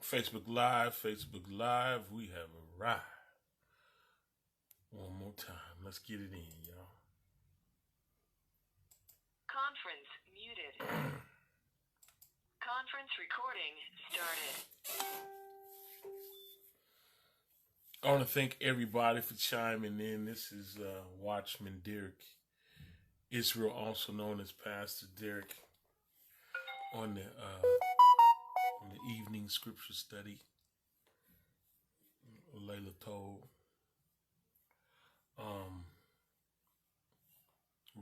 Facebook Live, Facebook Live. We have arrived. One more time. Let's get it in, y'all. Conference muted. Conference recording started. I want to thank everybody for chiming in. This is Watchman Derrick Yisrael, also known as Pastor Derrick, on the evening scripture study. Layla told.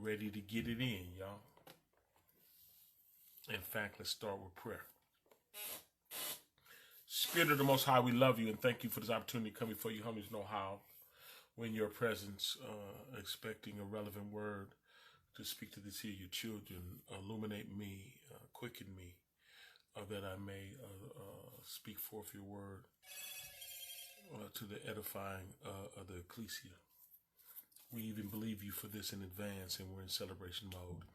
Ready to get it in, y'all. In fact, let's start with prayer. Spirit of the Most High, we love you and thank you for this opportunity to come before you. Humbly know how, when your presence, expecting a relevant word to speak to this here, your children, illuminate me, quicken me, that I may speak forth your word to the edifying of the ecclesia. We even believe you for this in advance, and we're in celebration mode.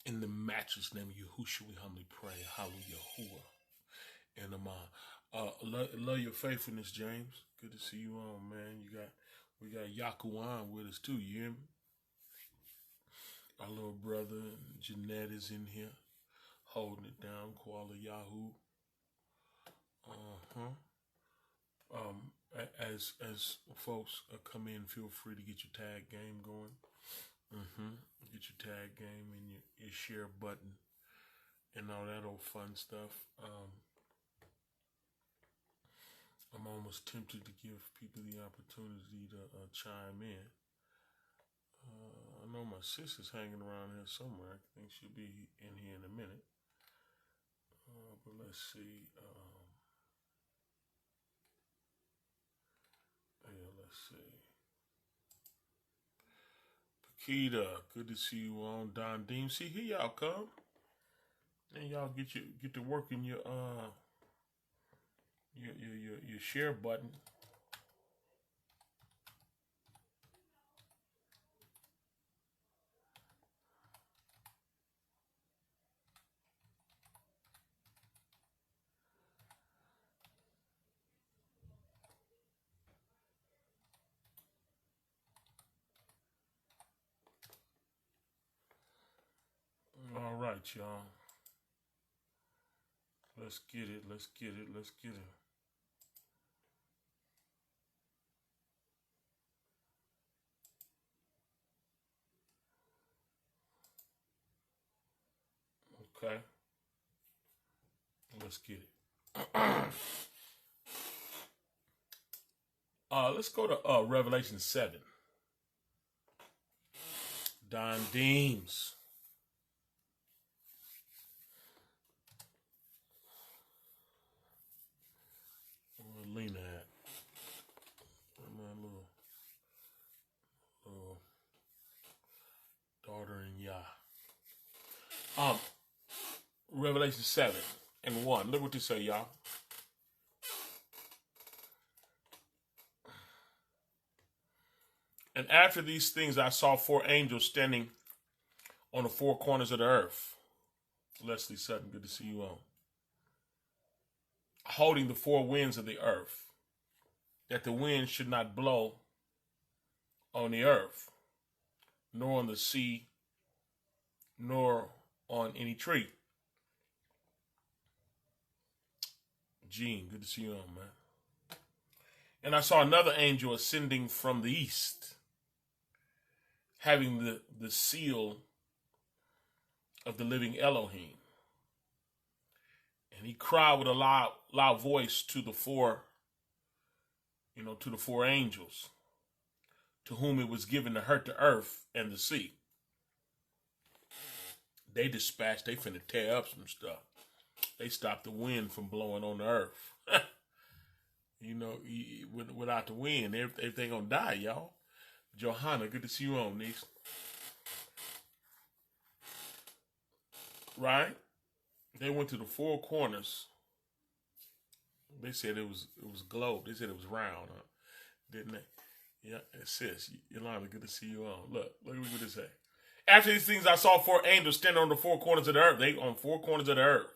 In the matchless name of Yahushua, we humbly pray. Hallelujah. And love your faithfulness, James. Good to see you on, man. We got Yakuan with us too. You hear me? Our little brother Jeanette is in here, holding it down. Koala Yahoo. As folks come in, feel free to get your tag game going. Get your tag game and your share button and all that old fun stuff. I'm almost tempted to give people the opportunity to chime in. I know my sister's hanging around here somewhere. I think she'll be in here in a minute. But let's see. Let's see. Pakita, good to see you on. Don Deem. See, here y'all come. And y'all get to work in your share button. All right, y'all. Let's get it. Okay. Let's get it. Let's go to Revelation 7. Don Deems. Where Lena at? My little daughter in Yah. Revelation 7 and 1. Look what they say, y'all. And after these things, I saw 4 angels standing on the 4 corners of the earth. Leslie Sutton, good to see you on. Holding the 4 winds of the earth, that the wind should not blow on the earth, nor on the sea, nor on any tree. Gene, good to see you on, man. And I saw another angel ascending from the east, having the seal of the living Elohim. And he cried with a loud voice to the 4 angels, to whom it was given to hurt the earth and the sea. They dispatched, they finna tear up some stuff. They stopped the wind from blowing on the earth. Without the wind, everything gonna die, y'all. Johanna, good to see you on, niece. Right? They went to the 4 corners. They said it was globe. They said it was round, huh? Didn't they? Yeah, it says, Yolanda, good to see you on. Look what it say. After these things, I saw 4 angels standing on the 4 corners of the earth. They on 4 corners of the earth,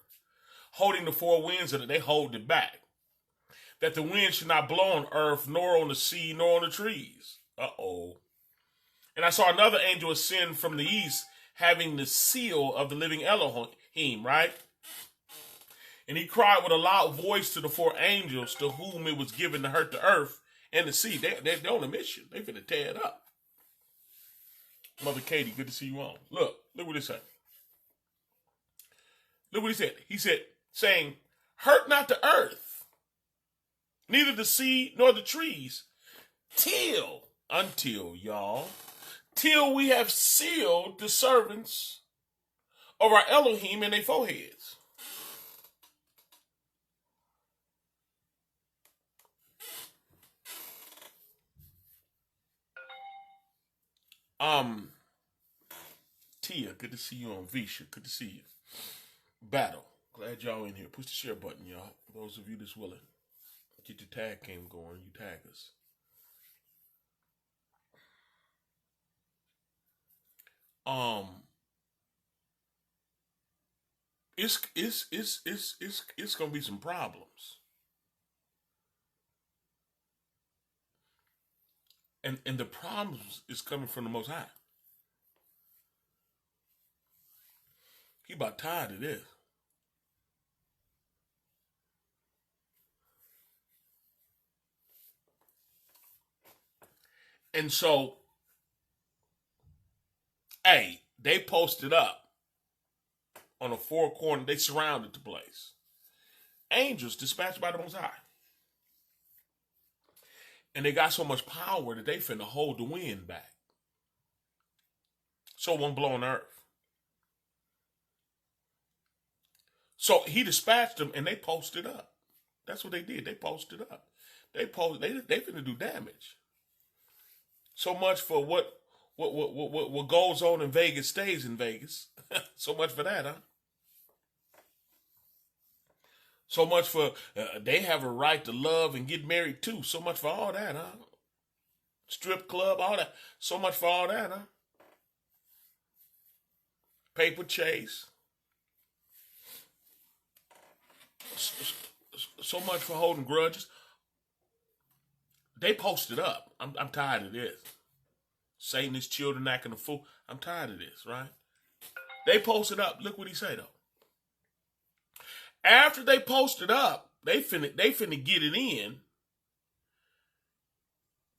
holding the 4 winds of it. They hold it back. that the wind should not blow on earth, nor on the sea, nor on the trees. Uh-oh. And I saw another angel ascend from the east, having the seal of the living Elohim, right? And he cried with a loud voice to the four angels to whom it was given to hurt the earth and the sea. They're on a mission. They finna tear it up. Mother Katie, good to see you on. Look what it said. Look what he said. He said, saying, hurt not the earth, neither the sea nor the trees, until we have sealed the servants of our Elohim in their foreheads. Tia, good to see you on. Visha, good to see you. Battle, glad y'all in here. Push the share button, y'all. Those of you that's willing. Get your tag game going. You tag us. It's gonna be some problems. And the problems is coming from the Most High. He about tired of this. And so, hey, they posted up on a four corner. They surrounded the place. Angels dispatched by the Most High. And they got so much power that they finna hold the wind back. So it won't blow on the earth. So he dispatched them and they posted up. That's what they did. They posted up. They finna do damage. So much for what goes on in Vegas stays in Vegas. So much for that, huh? So much for they have a right to love and get married too. So much for all that, huh? Strip club, all that. So much for all that, huh? Paper chase. So much for holding grudges. They posted up. I'm tired of this. Satanist children acting a fool. I'm tired of this, right? They posted up. Look what he said though. After they posted up, they finna get it in.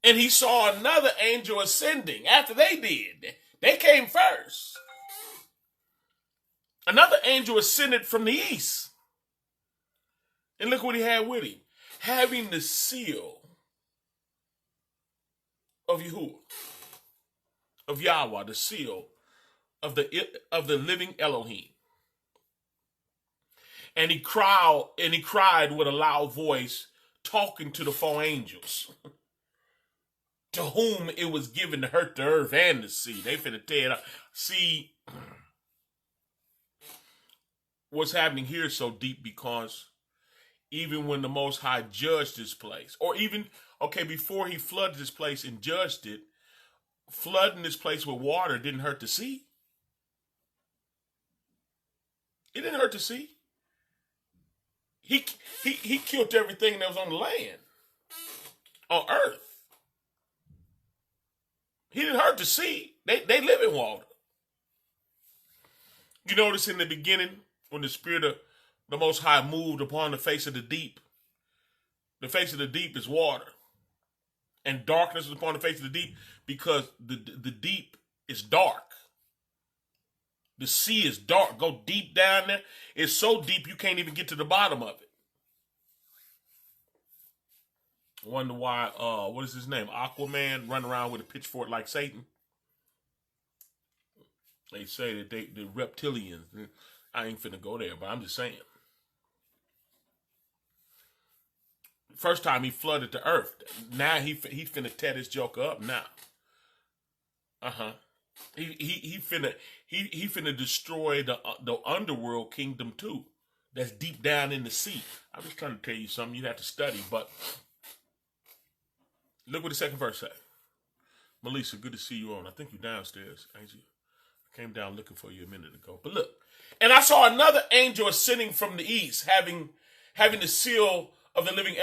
And he saw another angel ascending after they did. They came first. Another angel ascended from the east. And look what he had with him. Having the seal of Yahuwah, of Yahweh, the seal of the living Elohim. And he cried with a loud voice, talking to the four angels, to whom it was given to hurt the earth and the sea. They finna tear it up. See, what's happening here is so deep because even when the Most High judged this place, or even, before he flooded this place and judged it, flooding this place with water didn't hurt the sea. It didn't hurt the sea. He killed everything that was on the land, on earth. He didn't hurt the sea. They live in water. You notice in the beginning, when the Spirit of the Most High moved upon the face of the deep is water. And darkness is upon the face of the deep because the deep is dark. The sea is dark. Go deep down there. It's so deep you can't even get to the bottom of it. I wonder why, what is his name? Aquaman run around with a pitchfork like Satan. They say that the reptilians, I ain't finna go there, but I'm just saying. First time he flooded the earth. Now he finna tear this joker up now. He finna destroy the underworld kingdom too. That's deep down in the sea. I'm just trying to tell you something you have to study, but look what the second verse say. Melissa, good to see you on. I think you're downstairs, ain't you? I came down looking for you a minute ago. But look, and I saw another angel ascending from the east, having the seal of the living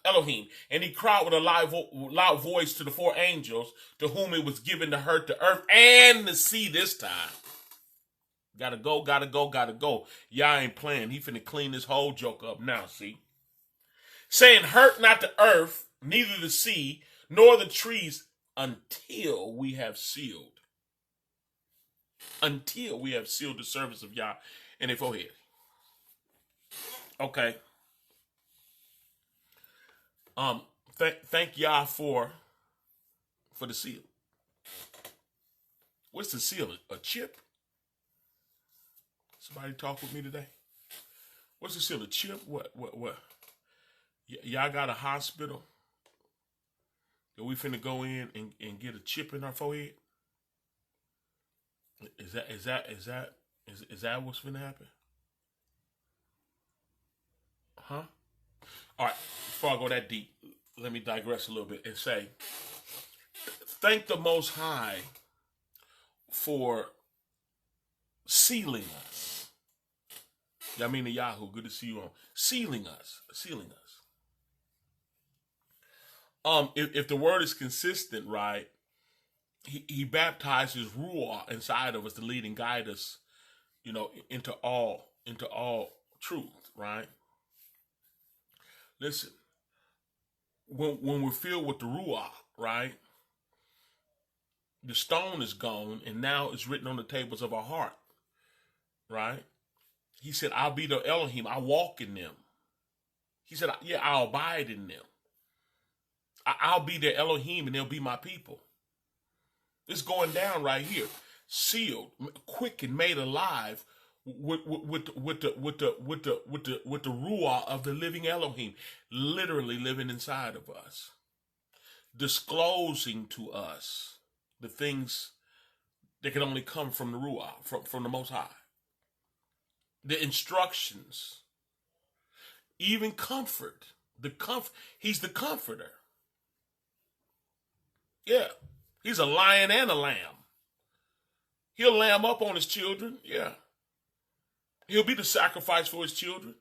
Elohim. And he cried with a loud voice to the four angels to whom it was given to hurt the earth and the sea this time. Gotta go, gotta go, gotta go. Y'all ain't playing. He finna clean this whole joke up now, see? Saying, hurt not the earth, neither the sea, nor the trees, until we have sealed. Until we have sealed the service of Yah in their forehead. Okay. Thank Yah for the seal. What's the seal? A chip? Somebody talk with me today. What's the seal? A chip? What? Y'all got a hospital that we finna go in and get a chip in our forehead? Is that what's finna happen? Huh? All right. Before I go that deep, let me digress a little bit and say, thank the Most High for sealing us. Yamin Yahoo, good to see you on. Sealing us. If the word is consistent, right, he baptizes Ruah inside of us to lead and guide us, into all truth, right? Listen, when we're filled with the Ruah, right, the stone is gone and now it's written on the tables of our heart, right? He said, I'll be the Elohim. I walk in them. He said, yeah, I'll abide in them. I'll be their Elohim and they'll be my people. It's going down right here. Sealed, quickened, made alive with the Ruah of the living Elohim, literally living inside of us, disclosing to us the things that can only come from the Ruah, from the Most High. The instructions, even comfort. He's the comforter. Yeah, he's a lion and a lamb. He'll lamb up on his children. Yeah, he'll be the sacrifice for his children,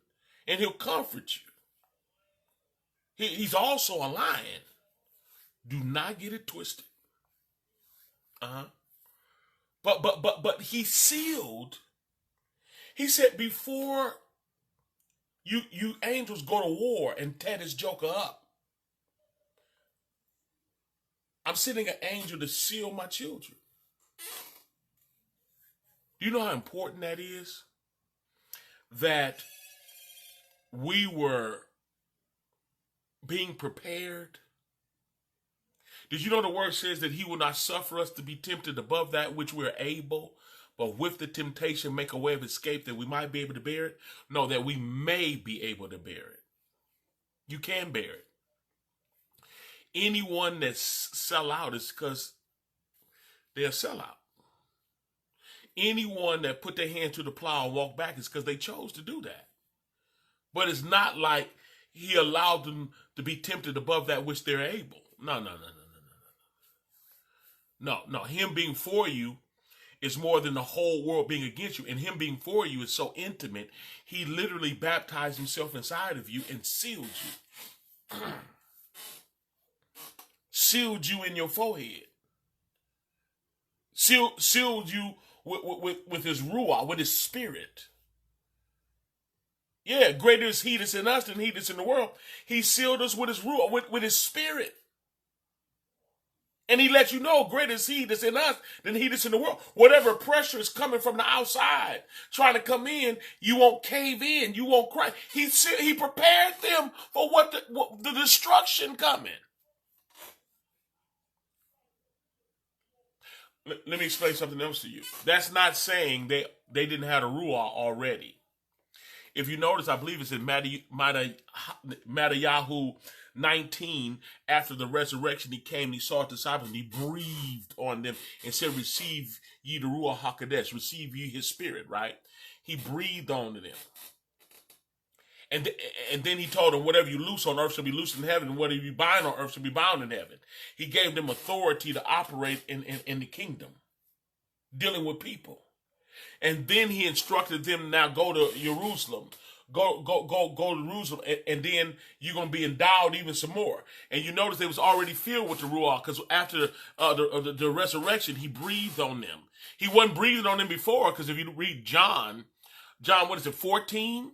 and he'll comfort you. He's also a lion. Do not get it twisted. But he sealed. He said, before you angels go to war and tear this joker up, I'm sending an angel to seal my children. Do you know how important that is? That we were being prepared. Did you know the word says that he will not suffer us to be tempted above that which we're able, but with the temptation make a way of escape that we might be able to bear it? No, that we may be able to bear it. You can bear it. Anyone that sell out is because they're a sellout. Anyone that put their hand to the plow and walk back is because they chose to do that. But it's not like he allowed them to be tempted above that which they're able. No. Him being for you is more than the whole world being against you. And him being for you is so intimate, he literally baptized himself inside of you and sealed you. Sealed you in your forehead. Sealed you with his ruah, with his spirit. Yeah, greater is he that's in us than he that's in the world. He sealed us with his ruah, with his spirit. And he let you know, greater is he that's in us than he that's in the world. Whatever pressure is coming from the outside, trying to come in, you won't cave in, you won't cry. He prepared them for what the destruction coming. Let me explain something else to you. That's not saying they didn't have a ruah already. If you notice, I believe it's in Matthew 19, after the resurrection, he came, he saw his disciples, and he breathed on them and said, receive ye the Ruach HaKodesh, receive ye his spirit, right? He breathed on them. And then he told them, whatever you loose on earth shall be loosed in heaven, and whatever you bind on earth shall be bound in heaven. He gave them authority to operate in the kingdom, dealing with people. And then he instructed them, now go to Jerusalem, go to Jerusalem, and then you're going to be endowed even some more. And you notice they was already filled with the Ruach, because after the resurrection, he breathed on them. He wasn't breathing on them before, because if you read John, what is it, 14?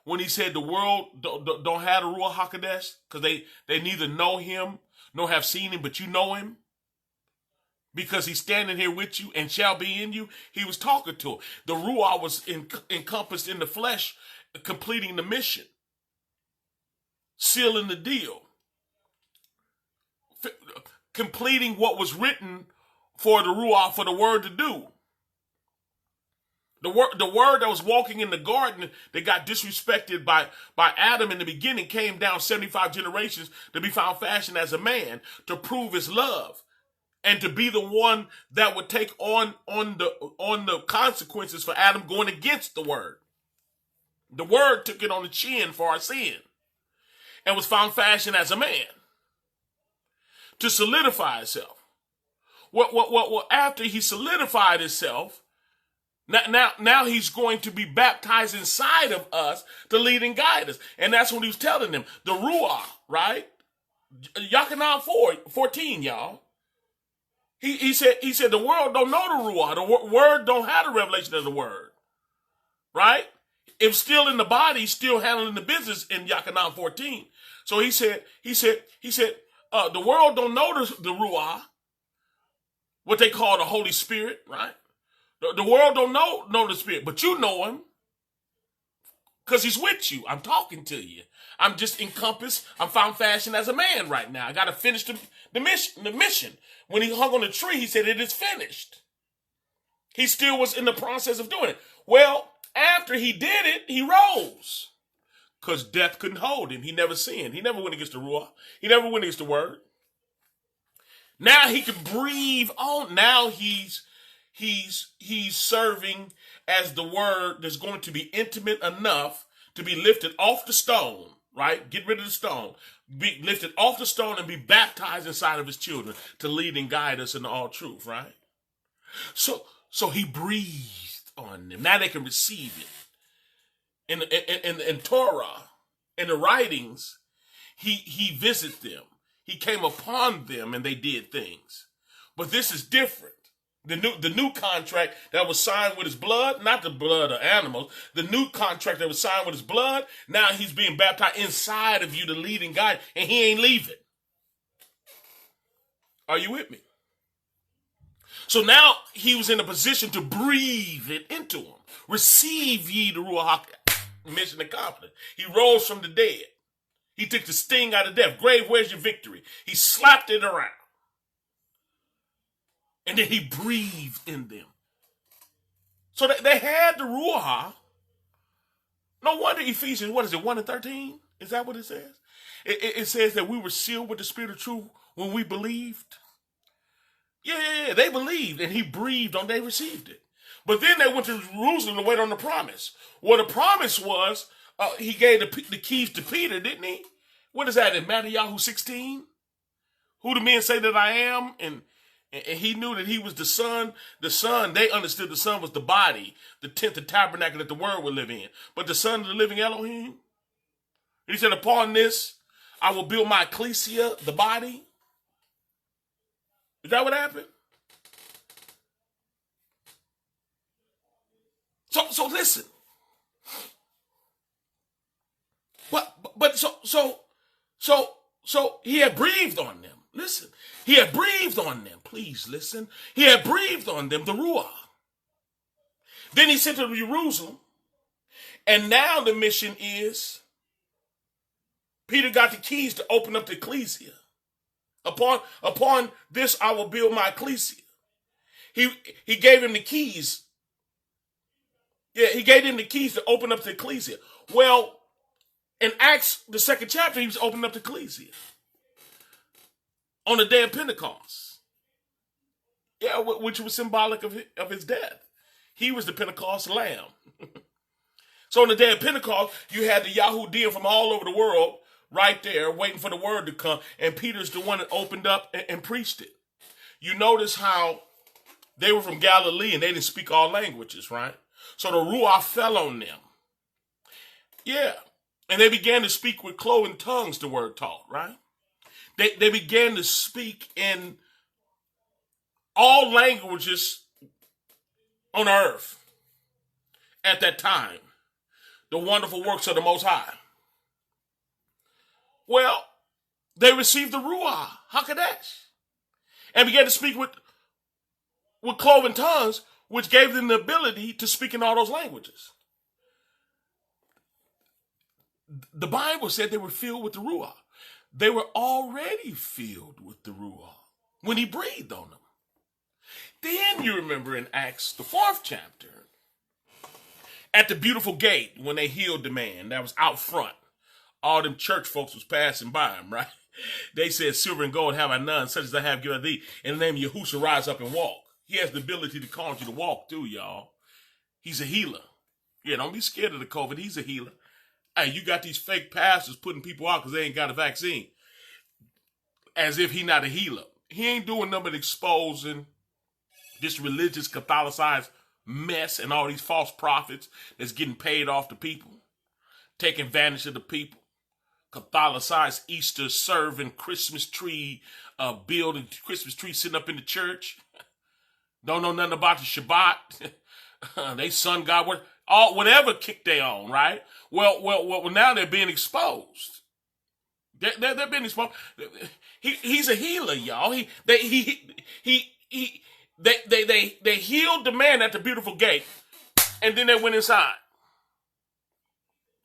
When he said the world don't have the Ruach HaKodesh, because they neither know him nor have seen him, but you know him, because he's standing here with you and shall be in you. He was talking to him. The Ruach was encompassed in the flesh, completing the mission, sealing the deal, completing what was written for the Ruach, for the word to do. The word that was walking in the garden that got disrespected by Adam in the beginning came down 75 generations to be found fashioned as a man, to prove his love and to be the one that would take on the consequences for Adam going against the word. The word took it on the chin for our sin and was found fashioned as a man to solidify itself. Well, after he solidified himself, now he's going to be baptized inside of us to lead and guide us. And that's what he was telling them. The Ruach, right? Yakanan 14, y'all. He said the world don't know the Ruach. The word don't have the revelation of the word. Right? If still in the body, still handling the business in Yakanan 14. So he said, the world don't know the Ruach, what they call the Holy Spirit, right? The world don't know the Spirit, but you know him because he's with you. I'm talking to you. I'm just encompassed. I'm found fashioned as a man right now. I got to finish the mission. When he hung on the tree, he said, it is finished. He still was in the process of doing it. Well, after he did it, he rose because death couldn't hold him. He never sinned. He never went against the Ruach. He never went against the word. Now he can breathe on. Now he's serving as the word that's going to be intimate enough to be lifted off the stone, right? Get rid of the stone. Be lifted off the stone and be baptized inside of his children to lead and guide us in all truth, right? So he breathed on them. Now they can receive it. In Torah, in the writings, he visited them. He came upon them and they did things. But this is different. The new contract that was signed with his blood, not the blood of animals, the new contract that was signed with his blood, now he's being baptized inside of you to lead and guide, and he ain't leaving. Are you with me? So now he was in a position to breathe it into him. Receive ye the Ruach HaKodesh. Mission accomplished. He rose from the dead. He took the sting out of death. Grave, where's your victory? He slapped it around. And then he breathed in them. So they had the Ruach. No wonder Ephesians, 1:13? Is that what it says? It says that we were sealed with the Spirit of truth when we believed. Yeah, they believed, and he breathed on, they received it. But then they went to Jerusalem to wait on the promise. Well, the promise was, he gave the keys to Peter, didn't he? What is that in Matthew 16? Who do men say that I am? And he knew that he was the Son. The Son, they understood the Son was the body, the tent, the tabernacle that the Word would live in. But the Son of the living Elohim, he said, upon this, I will build my ecclesia, the body. Is that what happened? So listen. So he had breathed on them. Listen. He had breathed on them. Please listen. He had breathed on them, the Ruach. Then he sent them to Jerusalem. And now the mission is, Peter got the keys to open up the ecclesia. Upon this, I will build my ecclesia. He gave him the keys. Yeah, he gave him the keys to open up the ecclesia. Well, in Acts, the 2nd chapter, he was opening up the ecclesia on the day of Pentecost. Yeah, which was symbolic of his death. He was the Pentecost lamb. So on the day of Pentecost, you had the Yahudim from all over the world right there waiting for the word to come. And Peter's the one that opened up and preached it. You notice how they were from Galilee and they didn't speak all languages, right? So the Ruach fell on them. Yeah. And they began to speak with cloven tongues, the word taught, right? They began to speak in all languages on earth at that time, the wonderful works of the Most High. Well, they received the Ruach HaKodesh and began to speak with cloven tongues, which gave them the ability to speak in all those languages. The Bible said they were filled with the Ruach. They were already filled with the Ruach when he breathed on them. Then you remember in Acts, the 4th chapter, at the beautiful gate when they healed the man that was out front. All them church folks was passing by him, right? They said, silver and gold have I none, such as I have given thee. In the name of Yahushua, rise up and walk. He has the ability to cause you to walk too, y'all. He's a healer. Yeah, don't be scared of the COVID. He's a healer. Hey, you got these fake pastors putting people out because they ain't got a vaccine. As if he not a healer. He ain't doing nothing but exposing this religious Catholicized mess and all these false prophets that's getting paid off to people, taking advantage of the people. Catholicized Easter serving, Christmas tree building, Christmas tree sitting up in the church. Don't know nothing about the Shabbat. They sun God, whatever kick they on, right? Well, now they're being exposed. They're being exposed. He's a healer, y'all. They healed the man at the beautiful gate, and then they went inside.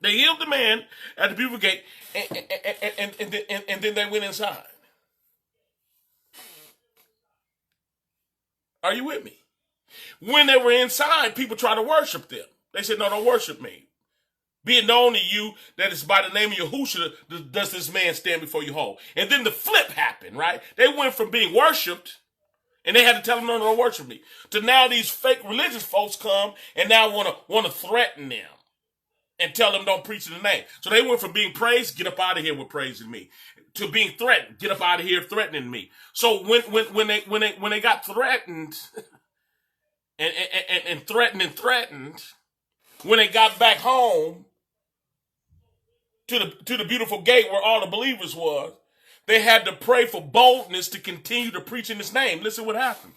They healed the man at the beautiful gate, and then they went inside. Are you with me? When they were inside, people tried to worship them. They said, no, don't worship me. Be it known to you that it's by the name of Yahushua does this man stand before you whole. And then the flip happened, right? They went from being worshipped, and they had to tell them, no, don't worship me, to now these fake religious folks come and now want to threaten them and tell them don't preach in the name. So they went from being praised, get up out of here with praising me, to being threatened, get up out of here threatening me. So when they got threatened and threatened, when they got back home to the beautiful gate where all the believers was, they had to pray for boldness to continue to preach in his name. Listen what happened.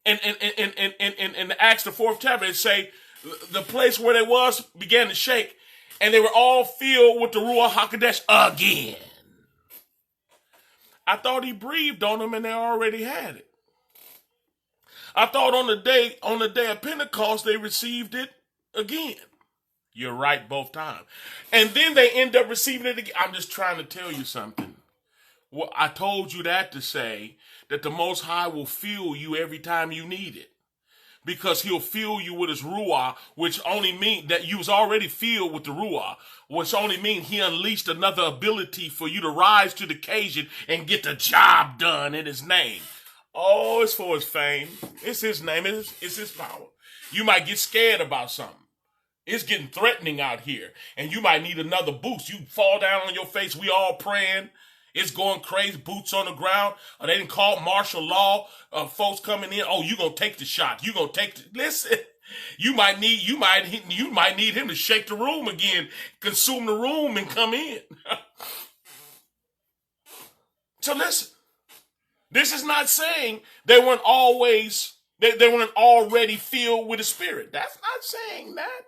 And in the Acts, the 4th chapter, it say the place where they was began to shake, and they were all filled with the Ruach HaKodesh again. I thought he breathed on them and they already had it. I thought on the day of Pentecost they received it again. You're right both times. And then they end up receiving it again. I'm just trying to tell you something. Well, I told you that to say that the Most High will fill you every time you need it. Because he'll fill you with his Ruach, which only means that you was already filled with the Ruach, which only means he unleashed another ability for you to rise to the occasion and get the job done in his name. Oh, it's for his fame. It's his name. It's his power. You might get scared about something. It's getting threatening out here, and you might need another boost. You fall down on your face. We all praying. It's going crazy. Boots on the ground. They didn't call martial law. Folks coming in. Oh, you gonna take the shot? You gonna take the? Listen, you might need him to shake the room again, consume the room, and come in. So listen, this is not saying they weren't always they weren't already filled with the Spirit. That's not saying that.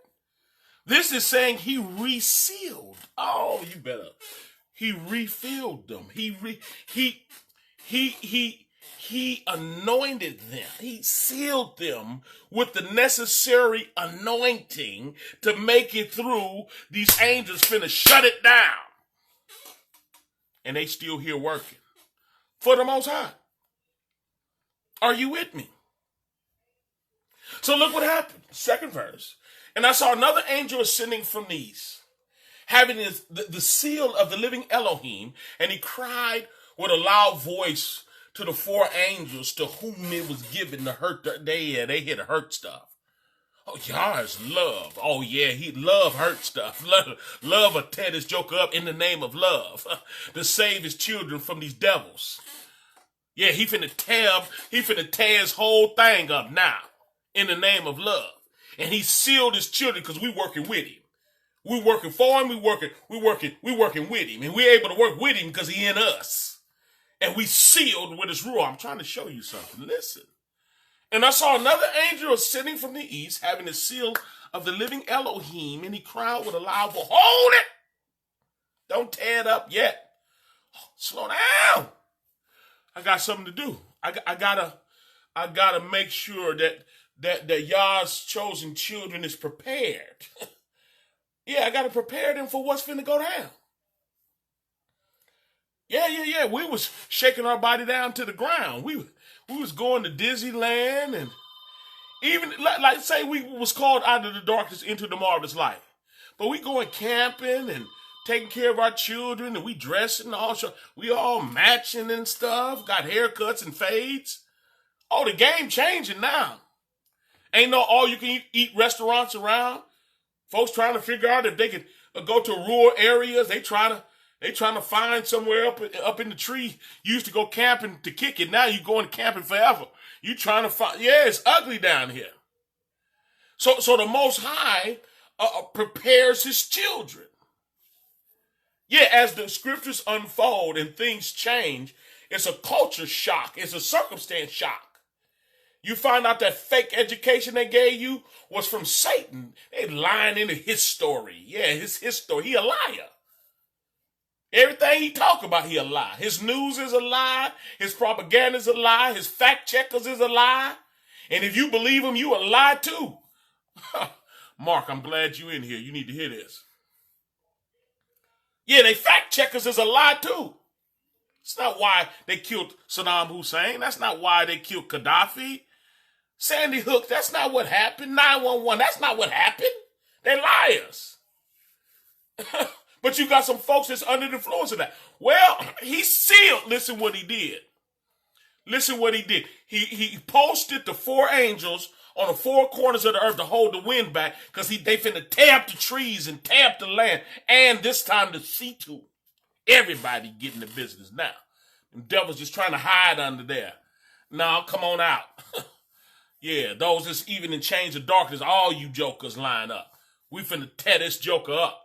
This is saying he resealed. Oh, you better. He refilled them. He anointed them. He sealed them with the necessary anointing to make it through. These angels finna shut it down. And they still here working for the Most High. Are you with me? So look what happened. 2nd verse. And I saw another angel ascending from the east, having the seal of the living Elohim, and he cried with a loud voice to the 4 angels to whom it was given to hurt. They hit to hurt stuff. Oh, y'all is love. Oh, yeah, love hurt stuff. Love will tear this joker up in the name of love to save his children from these devils. Yeah, he finna tear his whole thing up now in the name of love. And he sealed his children because we working with him. We working for him. We working with him. And we're able to work with him because he in us. And we sealed with his ruach. I'm trying to show you something. Listen. And I saw another angel ascending from the east, having the seal of the living Elohim, and he cried with a loud voice, hold it! Don't tear it up yet. Slow down. I got something to do. I gotta make sure that Yah's chosen children is prepared. Yeah, I gotta prepare them for what's finna go down. Yeah. We was shaking our body down to the ground. We was going to Disneyland, and even like say we was called out of the darkness into the marvelous light. But we going camping and taking care of our children, and we dressing we all matching and stuff, got haircuts and fades. Oh, the game changing now. Ain't no all you can eat restaurants around. Folks trying to figure out if they can go to rural areas. They trying to find somewhere up in the tree. You used to go camping to kick it. Now you going camping forever. You trying to find. Yeah, it's ugly down here. So the Most High prepares his children. Yeah, as the scriptures unfold and things change, it's a culture shock. It's a circumstance shock. You find out that fake education they gave you was from Satan. They lying into his story. Yeah, his story. He a liar. Everything he talk about, he a lie. His news is a lie. His propaganda is a lie. His fact checkers is a lie. And if you believe him, you a lie too. Mark, I'm glad you in here. You need to hear this. Yeah, they fact checkers is a lie too. It's not why they killed Saddam Hussein. That's not why they killed Gaddafi. Sandy Hook, that's not what happened. 911, that's not what happened. They're liars. But you got some folks that's under the influence of that. Well, he sealed. Listen what he did. Listen what he did. He posted the 4 angels on the 4 corners of the earth to hold the wind back because they finna tear up the trees and tear up the land. And this time the sea too. Everybody getting the business now. Them devils just trying to hide under there. Now come on out. Yeah, those that's even in chains of darkness, all you jokers line up. We finna tear this joker up.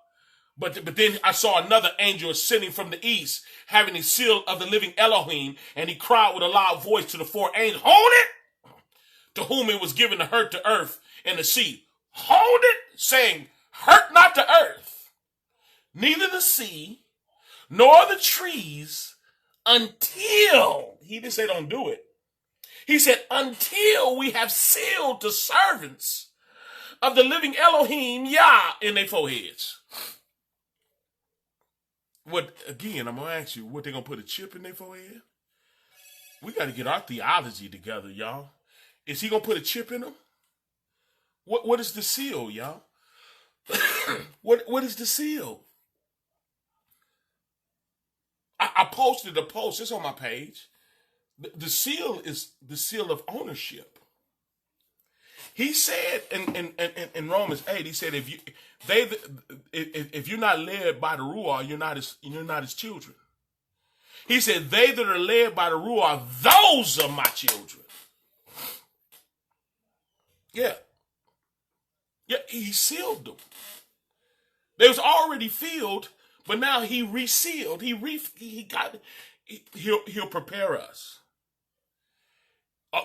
But then I saw another angel ascending from the east, having the seal of the living Elohim, and he cried with a loud voice to the 4 angels, hold it! To whom it was given to hurt the earth and the sea. Hold it, saying, hurt not the earth, neither the sea, nor the trees, until, he didn't say don't do it. He said, until we have sealed the servants of the living Elohim, Yah, in their foreheads. What, again, I'm going to ask you, what, they going to put a chip in their forehead? We got to get our theology together, y'all. Is he going to put a chip in them? What is the seal, y'all? What is the seal? I posted a post. It's on my page. The seal is the seal of ownership. He said in Romans 8, he said if you're not led by the Ruach, you're not his children. He said they that are led by the Ruach, those are my children. Yeah, he sealed them. They was already filled, but now he resealed. He'll prepare us.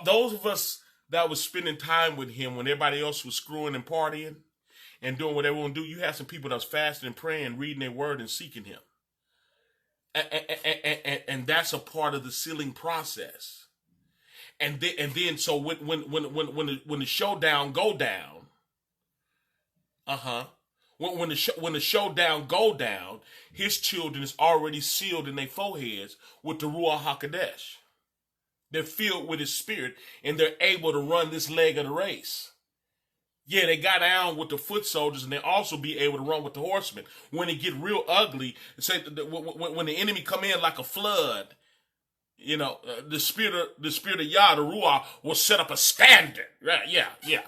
Those of us that was spending time with him when everybody else was screwing and partying and doing what they want to do, you had some people that was fasting and praying, reading their word and seeking him. And that's a part of the sealing process. And then so when the showdown go down, when the showdown go down, his children is already sealed in their foreheads with the Ruach HaKodesh. They're filled with his spirit, and they're able to run this leg of the race. Yeah, they got down with the foot soldiers, and they also be able to run with the horsemen. When it get real ugly, say when the enemy come in like a flood, the spirit of Yah, the Ruach, will set up a standard. Right? Yeah.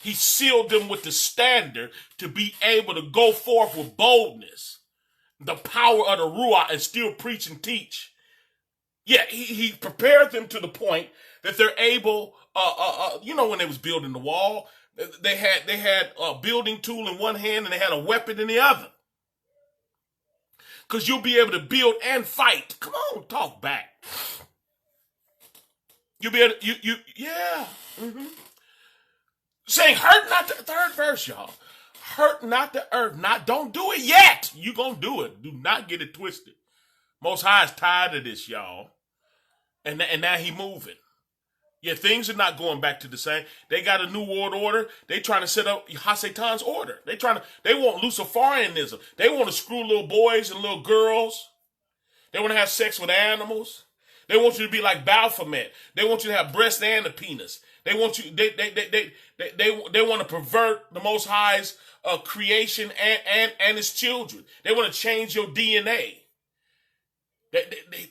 He sealed them with the standard to be able to go forth with boldness, the power of the Ruach, and still preach and teach. Yeah, he prepared them to the point that they're able, when they was building the wall, They had a building tool in one hand and they had a weapon in the other. Because you'll be able to build and fight. Come on, talk back. You'll be able to, yeah. Mm-hmm. Saying, hurt not the third verse, y'all. Hurt not the earth. Don't do it yet. You gonna do it. Do not get it twisted. Most High is tired of this, y'all. And now he moving. Yeah, things are not going back to the same. They got a new world order. They trying to set up Hasatan's order. They want Luciferianism. They want to screw little boys and little girls. They want to have sex with animals. They want you to be like Baphomet. They want you to have breast and a penis. They want you. They want to pervert the Most High's creation and his children. They want to change your DNA.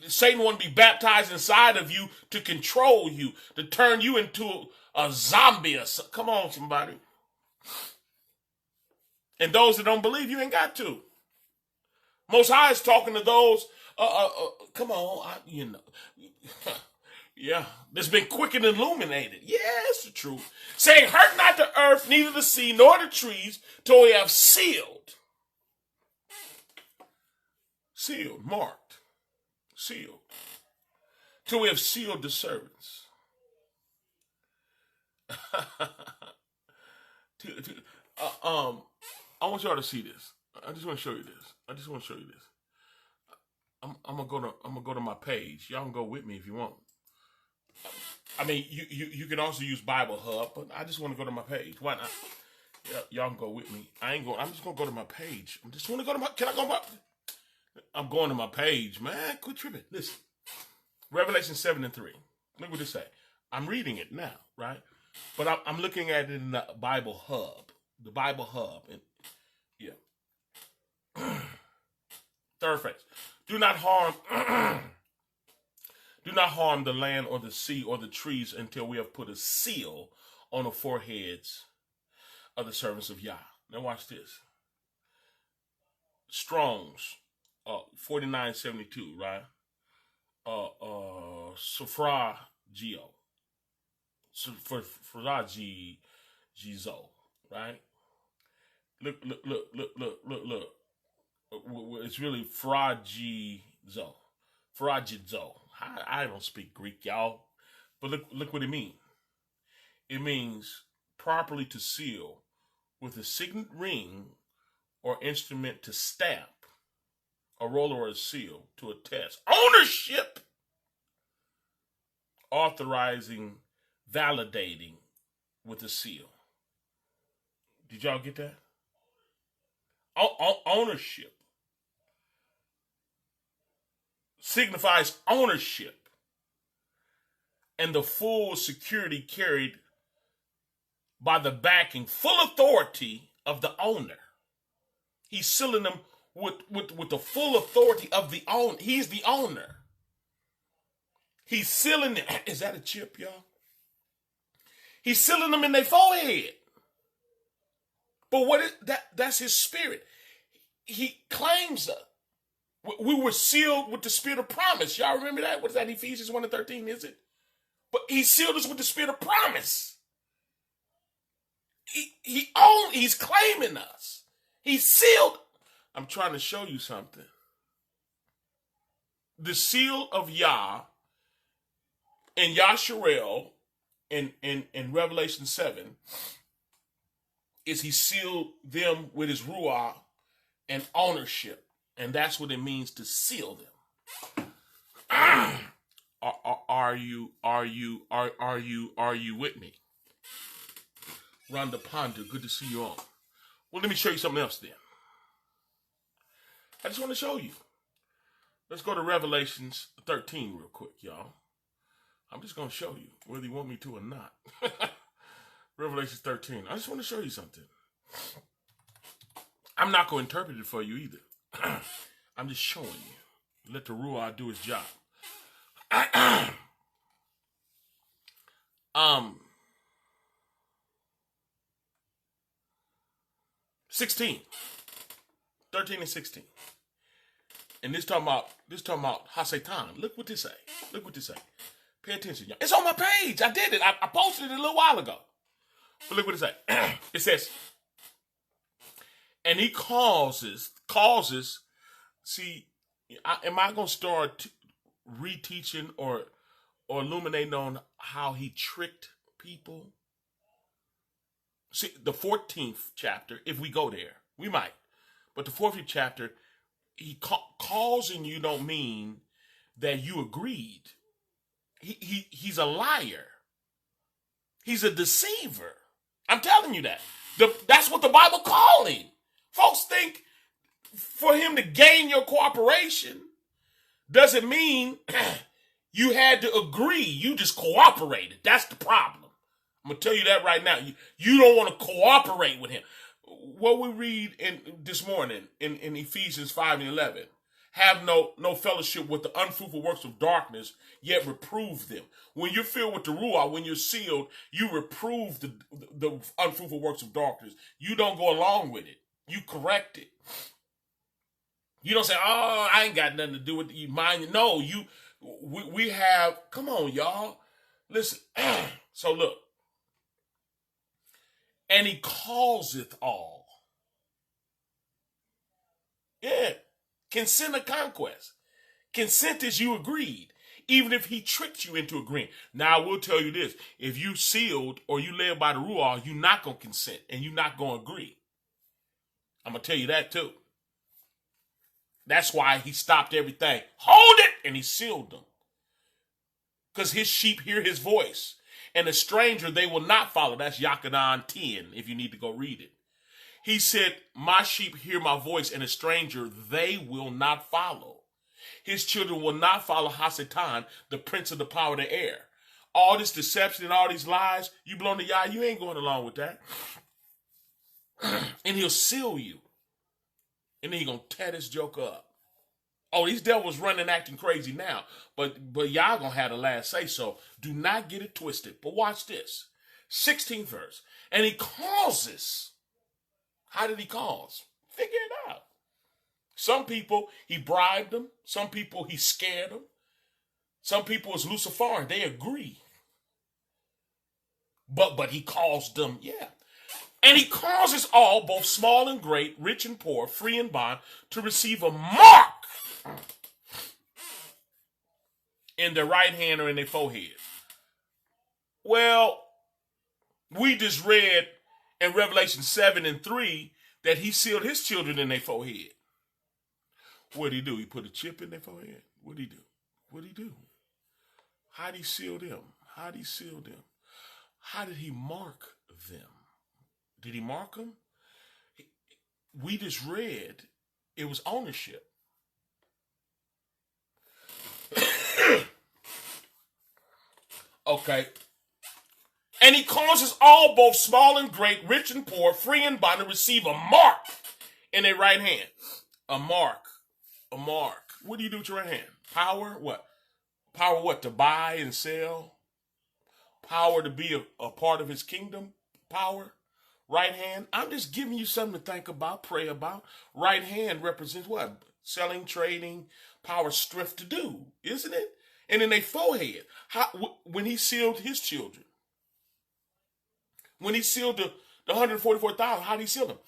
Satan want to be baptized inside of you to control you, to turn you into a zombie. Come on, somebody. And those that don't believe, you ain't got to. Most High is talking to those. Come on, yeah, that's been quickened and illuminated. Yeah, it's the truth. Saying, hurt not the earth, neither the sea, nor the trees, till we have sealed, marked. Sealed. Till we have sealed the servants. I want y'all to see this. I just want to show you this. I'm gonna go to my page. Y'all can go with me if you want. I mean, you can also use Bible Hub, but I just want to go to my page. Why not? Y'all can go with me. I'm just gonna go to my page. I just want to go to my. Can I go? I'm going to my page, man. Quit tripping. Listen. Revelation 7:3. Look what it say. I'm reading it now, right? But I'm looking at it in the Bible Hub. The Bible Hub. And, yeah. Third phrase. Do not harm the land or the sea or the trees until we have put a seal on the foreheads of the servants of Yah. Now watch this. Strong's 4972, right? Safra Geo. Safra Gizo, right? Look. It's really Fragizo. I don't speak Greek, y'all. But look what it means. It means properly to seal with a signet ring or instrument to stamp, a roller or a seal to attest. Ownership! Authorizing, validating with a seal. Did y'all get that? Ownership signifies ownership and the full security carried by the backing, full authority of the owner. He's sealing them with the full authority of the owner. He's the owner. He's sealing them. Is that a chip, y'all? He's sealing them in their forehead. But what is that? That's his spirit. He claims us. We were sealed with the spirit of promise. Y'all remember that? What is that? Ephesians 1:13, is it? But he sealed us with the spirit of promise. He's claiming us. He's sealed. I'm trying to show you something. The seal of Yah in Yisrael in Revelation 7 is he sealed them with his ruah and ownership. And that's what it means to seal them. Are you with me? Rhonda Ponder, good to see you on. Well, let me show you something else then. I just want to show you. Let's go to Revelations 13 real quick, y'all. I'm just going to show you whether you want me to or not. Revelation 13. I just want to show you something. I'm not going to interpret it for you either. I'm just showing you. Let the Ruah do his job. 16. 13 and 16. And this talking about Hasatan. Look what this say. Pay attention, y'all. It's on my page. I did it. I posted it a little while ago. But look what it says. It says, and he causes. See, am I going to start reteaching or illuminating on how he tricked people? See, the 14th chapter, if we go there, we might. But the 14th chapter, he causing you don't mean that you agreed. He's a liar. He's a deceiver. I'm telling you that. That's what the Bible called him. Folks think for him to gain your cooperation doesn't mean you had to agree. You just cooperated. That's the problem. I'm going to tell you that right now. You don't want to cooperate with him. What we read this morning in Ephesians 5:11. Have no fellowship with the unfruitful works of darkness, yet reprove them. When you're filled with the Ruach, when you're sealed, you reprove the unfruitful works of darkness. You don't go along with it. You correct it. You don't say, oh, I ain't got nothing to do with you. Mind. No, we have, come on, y'all. Listen. So look. And he causeth all. Yeah. Consent of conquest. Consent is you agreed, even if he tricked you into agreeing. Now, I will tell you this. If you sealed or you led by the Ruach, you're not going to consent and you're not going to agree. I'm going to tell you that too. That's why he stopped everything. Hold it! And he sealed them. Because his sheep hear his voice. And a stranger they will not follow. That's Yakanan 10, if you need to go read it. He said, my sheep hear my voice, and a stranger they will not follow. His children will not follow Hasatan, the prince of the power of the air. All this deception and all these lies, you blown the yah, you ain't going along with that. And he'll seal you. And then he's going to tear this joke up. Oh, these devils running acting crazy now. But y'all going to have the last say so. Do not get it twisted. But watch this. 16th verse. And he causes. How did he cause? Figure it out. Some people, he bribed them. Some people, he scared them. Some people, it's Luciferian. They agree. But he caused them, yeah. And he causes all, both small and great, rich and poor, free and bond, to receive a mark in their right hand or in their forehead. Well, we just read in Revelation 7:3 that he sealed his children in their forehead. What did he do? He put a chip in their forehead. What did he do? What did he do? How did he seal them? How did he seal them? How did he mark them? Did he mark them? We just read it was ownership. Okay. And he causes all, both small and great, rich and poor, free and bond, to receive a mark in their right hand. A mark. A mark. What do you do with your right hand? Power? What? Power what? To buy and sell? Power to be a part of his kingdom? Power? Right hand? I'm just giving you something to think about, pray about. Right hand represents what? Selling, trading, power, strength to do, isn't it? And in their forehead, when he sealed his children, when he sealed the 144,000, how did he seal them?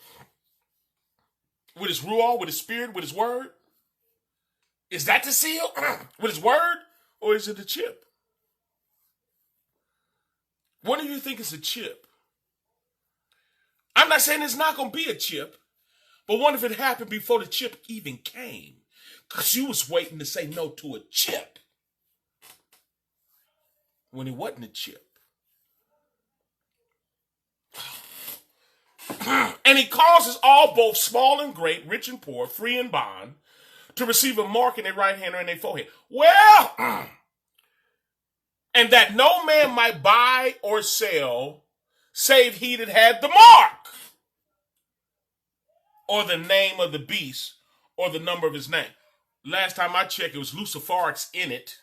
With his ruah, with his spirit, with his word? Is that the seal? With his word? Or is it the chip? What do you think is a chip? I'm not saying it's not going to be a chip, but what if it happened before the chip even came? Because you was waiting to say no to a chip when it wasn't a chip. And he causes all, both small and great, rich and poor, free and bond, to receive a mark in their right hand or in their forehead. Well, and that no man might buy or sell, save he that had the mark, or the name of the beast, or the number of his name. Last time I checked, it was Luciferics in it,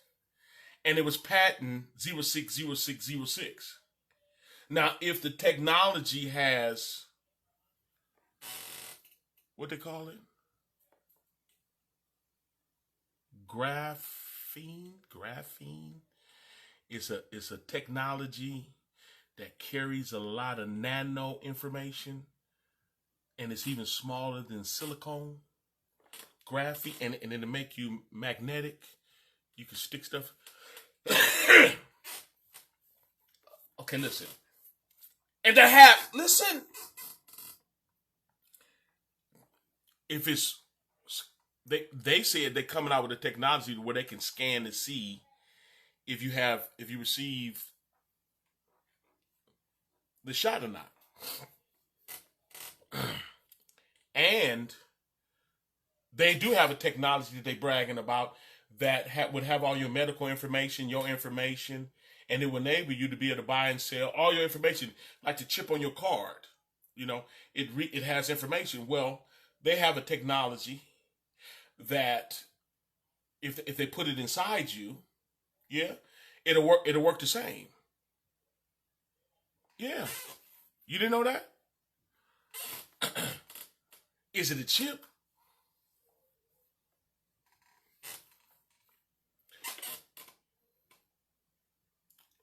and it was patent 060606. Now, if the technology has, what they call it? Graphene. It's a technology that carries a lot of nano information, and it's even smaller than silicone, graphene, and it'll make you magnetic. You can stick stuff. Okay, listen. And listen, if it's, they said they're coming out with a technology where they can scan to see if you receive the shot or not. And they do have a technology that they're bragging about that would have all your medical information, your information, and it will enable you to be able to buy and sell all your information, like the chip on your card. You know, it has information. Well, they have a technology that if they put it inside you, yeah, it'll work the same. Yeah. You didn't know that? Is it a chip?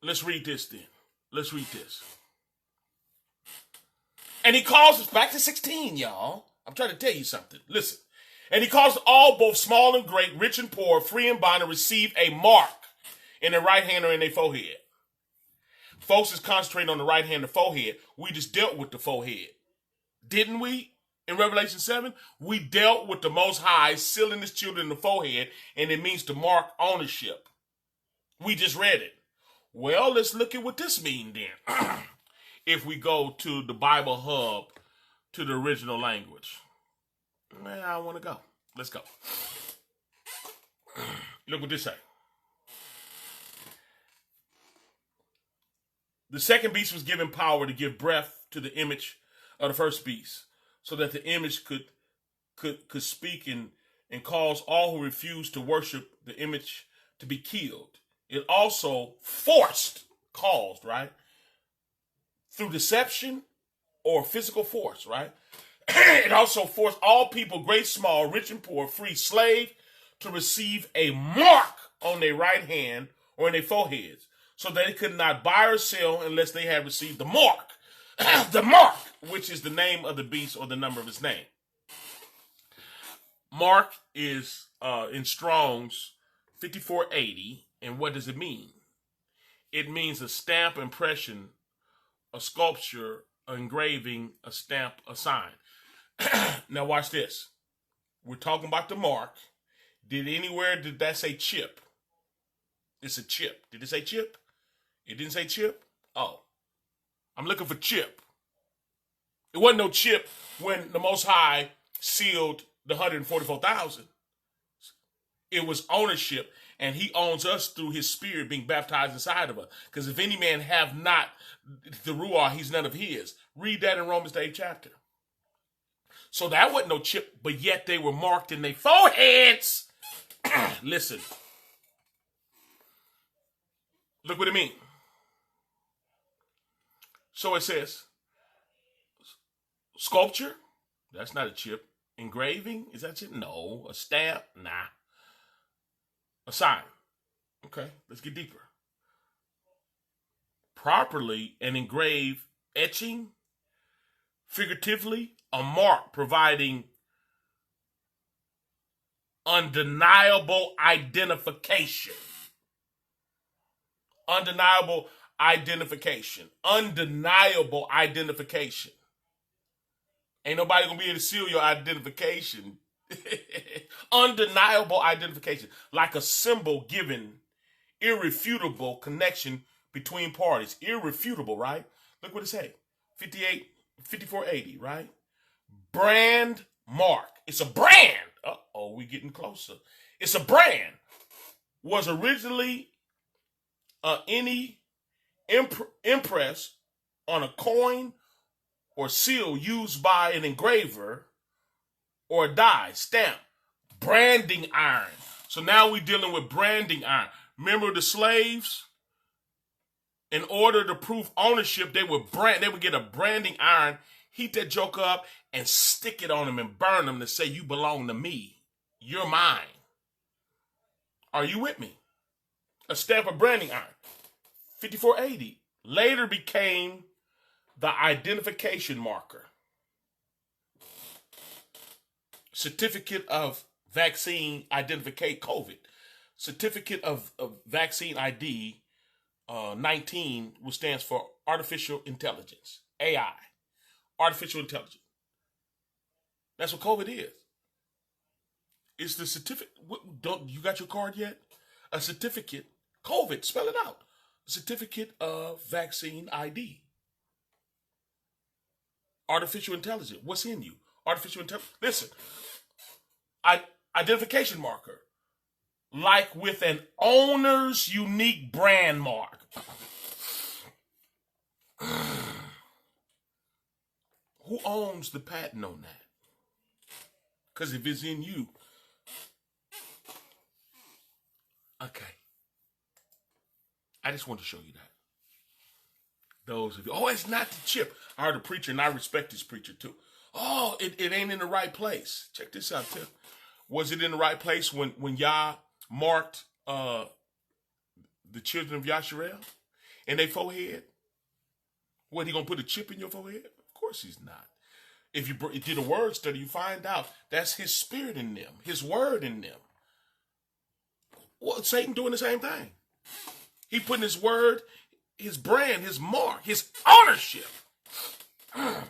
Let's read this then. Let's read this. And he calls us back to 16, y'all. I'm trying to tell you something. Listen. And he calls all, both small and great, rich and poor, free and bond, to receive a mark in their right hand or in their forehead. Folks is concentrating on the right hand, the forehead. We just dealt with the forehead. Didn't we? In Revelation 7, we dealt with the Most High sealing his children in the forehead, and it means to mark ownership. We just read it. Well, let's look at what this means then. If we go to the Bible Hub, to the original language. Man, I want to go. Let's go. Look what this say. The second beast was given power to give breath to the image of the first beast, so that the image could speak and cause all who refused to worship the image to be killed. It also caused, right? Through deception or physical force, right? It also forced all people, great, small, rich and poor, free, slave, to receive a mark on their right hand or in their foreheads, so that they could not buy or sell unless they had received the mark. The mark, which is the name of the beast or the number of his name. Mark is in Strong's 5480, and what does it mean? It means a stamp, impression, a sculpture, an engraving, a stamp, a sign. Now watch this. We're talking about the mark. Did that say chip? It's a chip. Did it say chip? It didn't say chip? Oh. I'm looking for chip. It wasn't no chip when the Most High sealed the 144,000. It was ownership, and he owns us through his spirit being baptized inside of us. Because if any man have not the Ruach, he's none of his. Read that in Romans the 8th chapter. So that wasn't no chip, but yet they were marked in their foreheads. Listen. Look what it means. So it says, sculpture, that's not a chip. Engraving, is that a chip? No. A stamp? Nah. A sign. Okay, let's get deeper. Properly and engrave, etching, figuratively, a mark providing undeniable identification. Undeniable identification. Undeniable identification. Ain't nobody gonna be able to seal your identification. Undeniable identification. Like a symbol given irrefutable connection between parties. Irrefutable, right? Look what it say. 5480, right? Brand mark. It's a brand. Uh-oh, we getting closer. It's a brand. Was originally any impress on a coin or seal used by an engraver or a die, stamp, branding iron. So now we're dealing with branding iron. Remember the slaves? In order to prove ownership, they would get a branding iron, heat that joker up, and stick it on them and burn them to say, you belong to me. You're mine. Are you with me? A stamp of branding iron. 5480. later became the identification marker. Certificate of vaccine identificate COVID. Certificate of vaccine ID 19, which stands for artificial intelligence, AI, artificial intelligence. That's what COVID is. It's the certificate. Don't you got your card yet? A certificate. COVID. Spell it out. Certificate of vaccine ID. Artificial intelligence. What's in you? Artificial intelligence. Listen. Identification marker. Like with an owner's unique brand mark. Who owns the patent on that? Because if it's in you, okay. I just want to show you that. Those of you, oh, it's not the chip. I heard a preacher, and I respect this preacher too. Oh, it ain't in the right place. Check this out, Tim. Was it in the right place when Yah marked the children of Yisrael in their forehead? What, he gonna put a chip in your forehead? Of course he's not. If you did a word study, you find out that's his spirit in them, his word in them. Well, Satan doing the same thing. He putting his word, his brand, his mark, his ownership. I'm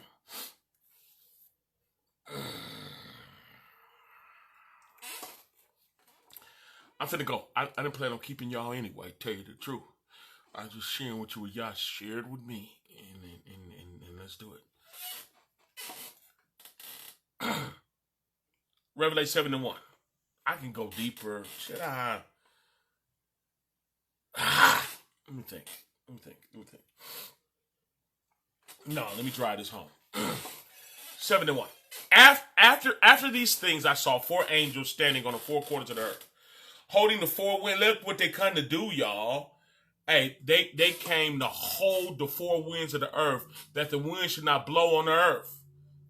finna go. I didn't plan on keeping y'all anyway, tell you the truth. I was just sharing what you what y'all shared with me, and let's do it. Revelation 7:1. I can go deeper. Should I? Let me think. No, let me drive this home. 7:1. After these things, I saw 4 angels standing on the 4 corners of the earth, holding the 4 winds. Look what they come to do, y'all. Hey, they came to hold the 4 winds of the earth, that the wind should not blow on the earth,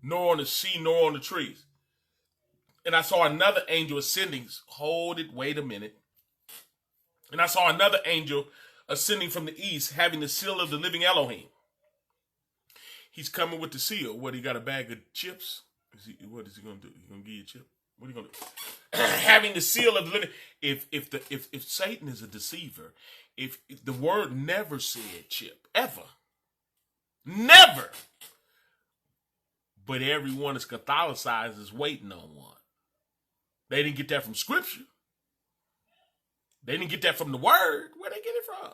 nor on the sea, nor on the trees. And I saw another angel ascending. Hold it, wait a minute. And I saw another angel ascending from the east, having the seal of the living Elohim. He's coming with the seal. What, he got a bag of chips? What is he going to do? He going to give you a chip? What are you going to do? Having the seal of the living. If Satan is a deceiver, if the word never said chip, ever. Never. But everyone is Catholicized is waiting on one. They didn't get that from Scripture. They didn't get that from the Word. Where they get it from?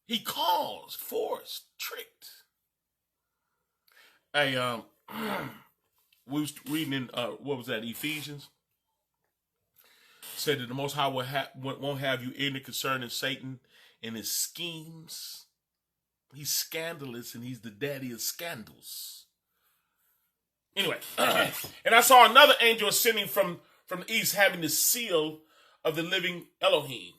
He caused, forced, tricked. Hey, we was reading in what was that? Ephesians. Said that the Most High won't have you ignorant concerning Satan and his schemes. He's scandalous, and he's the daddy of scandals. Anyway, and I saw another angel ascending from the east, having the seal of the living Elohim,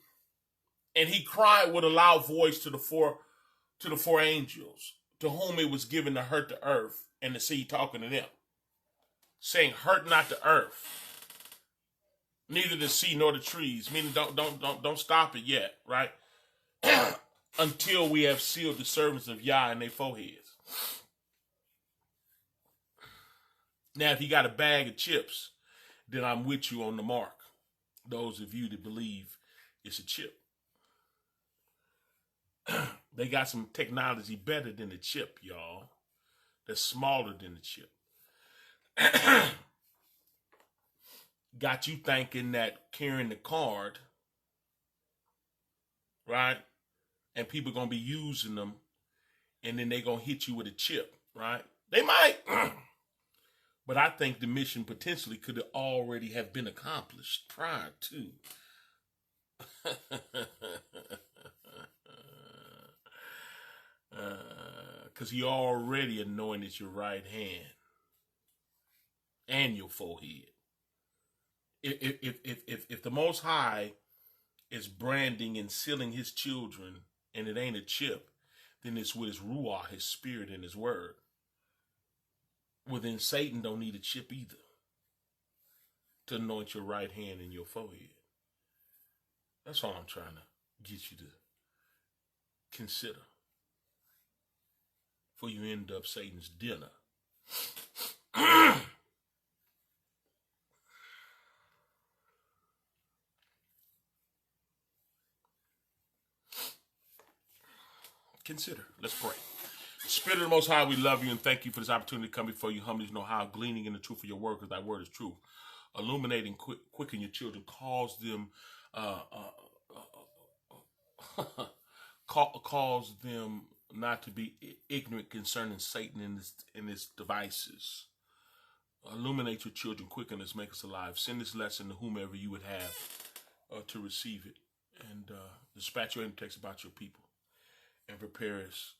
and he cried with a loud voice to the four angels, to whom it was given to hurt the earth and the sea, talking to them, saying, "Hurt not the earth, neither the sea nor the trees." Meaning, don't stop it yet, right? Until we have sealed the servants of Yah in their foreheads. Now, if you got a bag of chips, then I'm with you on the mark. Those of you that believe it's a chip. They got some technology better than the chip, y'all. That's smaller than the chip. Got you thinking that carrying the card, right? And people going to be using them, and then they going to hit you with a chip, right? They might. But I think the mission potentially could already have been accomplished prior to. Because he already anointed your right hand and your forehead. If the Most High is branding and sealing his children, and it ain't a chip, then it's with his ruach, his spirit, and his word. Well, then Satan don't need a chip either to anoint your right hand and your forehead. That's all I'm trying to get you to consider, for you end up Satan's dinner. Consider. Let's pray. Spirit of the Most High, we love you and thank you for this opportunity to come before you humbly to know how, gleaning in the truth of your word, because thy word is truth. Illuminating, quicken your children, cause them, cause them not to be ignorant concerning Satan and his devices. Illuminate your children, quicken us, make us alive. Send this lesson to whomever you would have to receive it, and dispatch your text about your people, and prepare us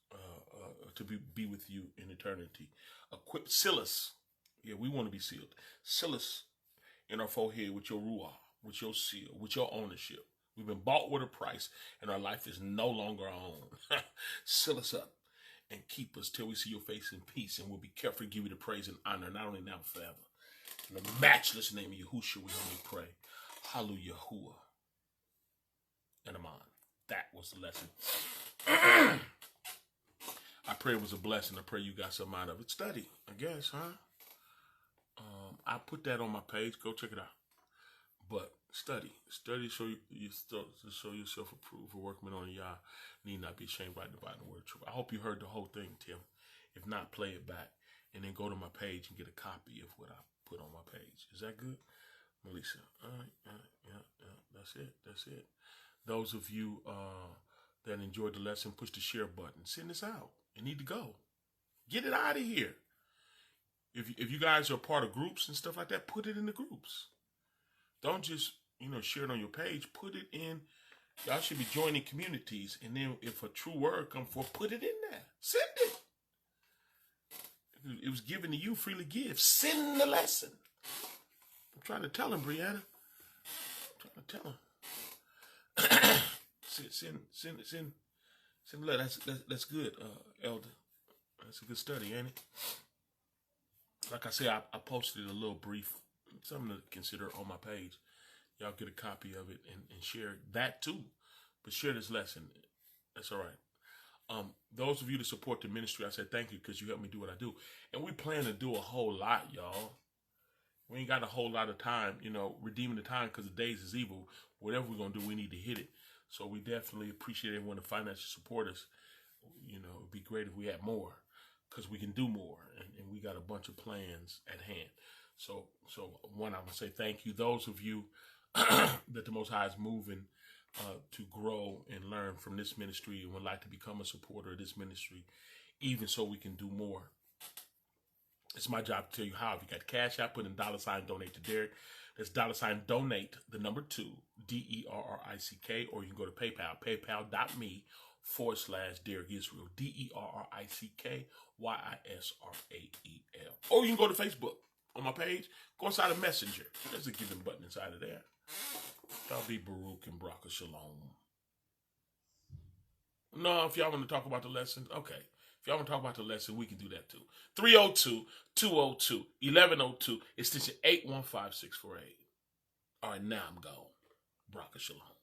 to be with you in eternity. Seal us. Yeah, we want to be sealed. Seal us in our forehead with your ruah, with your seal, with your ownership. We've been bought with a price, and our life is no longer our own. Seal us up and keep us till we see your face in peace, and we'll be careful to give you the praise and honor, not only now but forever. In the matchless name of Yahushua, we only pray. Hallelujah. And Aman. That was the lesson. I pray it was a blessing. I pray you got something out of it. Study, I guess, huh? I put that on my page. Go check it out. But study so you show yourself approved, a workman on Yah, need not be ashamed by dividing the word of truth. I hope you heard the whole thing, Tim. If not, play it back and then go to my page and get a copy of what I put on my page. Is that good, Melissa? All right, yeah. That's it. Those of you that enjoyed the lesson, push the share button. Send this out. You need to go. Get it out of here. If you guys are part of groups and stuff like that, put it in the groups. Don't just, share it on your page. Put it in. Y'all should be joining communities. And then if a true word comes forth, put it in there. Send it. It was given to you, freely give. Send the lesson. I'm trying to tell him, Brianna. I'm trying to tell him. Send the letter. That's good, Elder. That's a good study, ain't it? Like I said, I posted a little brief, something to consider on my page. Y'all get a copy of it and share that too. But share this lesson. That's all right. Those of you that support the ministry, I said thank you because you help me do what I do. And we plan to do a whole lot, y'all. We ain't got a whole lot of time, redeeming the time because the days is evil. Whatever we're going to do, we need to hit it. So we definitely appreciate everyone to financially support us. It'd be great if we had more because we can do more. And we got a bunch of plans at hand. So one, I'm going to say thank you. Those of you that the Most High is moving to grow and learn from this ministry and would like to become a supporter of this ministry, even so we can do more. It's my job to tell you how. If you got Cash App, put in $ donate to Derrick. That's $ donate, the number 2, DERRICK, or you can go to PayPal, paypal.me/Derrick Yisrael, DERRICK YISRAEL. Or you can go to Facebook on my page, go inside of Messenger. There's a giving button inside of there. That'll be Baruch and Barak Shalom. No, if y'all want to talk about the lesson, okay. If y'all want to talk about the lesson, we can do that too. 302-202-1102, extension 815648. All right, now I'm gone. Barak Shalom.